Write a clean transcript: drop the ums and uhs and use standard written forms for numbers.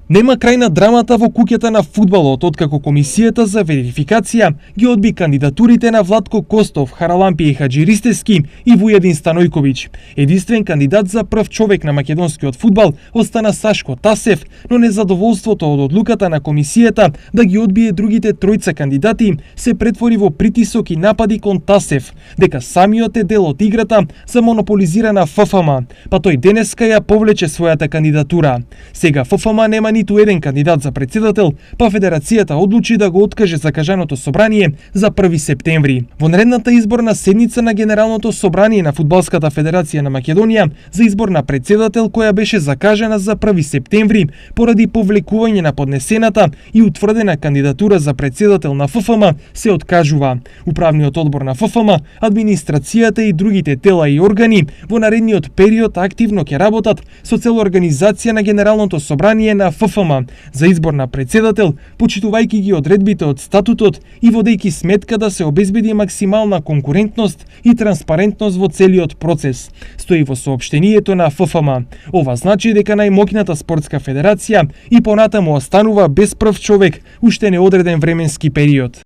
Нема крај на драмата во куќата на фудбалот, откако Комисијата за верификација ги одби кандидатурите на Владко Костов, Харалампи Хаџиристевски и Вуједин Станојковиќ. Единствен кандидат за прв човек на македонскиот фудбал остана Сашко Тасев, но незадоволството од одлуката на Комисијата да ги одбие другите тројца кандидати се претвори во притисок и напади кон Тасев, дека самиот е дел од играта за монополизирана ФФМ, па тој денеска ја повлече својата кандидатура. Сега ФФМ нема ниту еден кандидат за председател, па Федерацијата одлучи да го откаже закажаното собрание за 1 септември. Во наредната изборна седница на Генералното собрание на Фудбалската федерација на Македонија за избор на председател, која беше закажана за 1 септември поради повлекување на поднесената и утврдена кандидатура за председател на ФФМ, се откажува. Управниот одбор на ФФМ, администрацијата и другите тела и органи во наредниот период активно ќе работат со цел организација на Генералното собрание на ФФМ за избор на председател, почитувајќи ги одредбите од статутот и водејќи сметка да се обезбеди максимална конкурентност и транспарентност во целиот процес, стои во соопштението на ФФМ. Ова значи дека најмоќната спортска федерација и понатаму останува без прв човек уште неодреден временски период.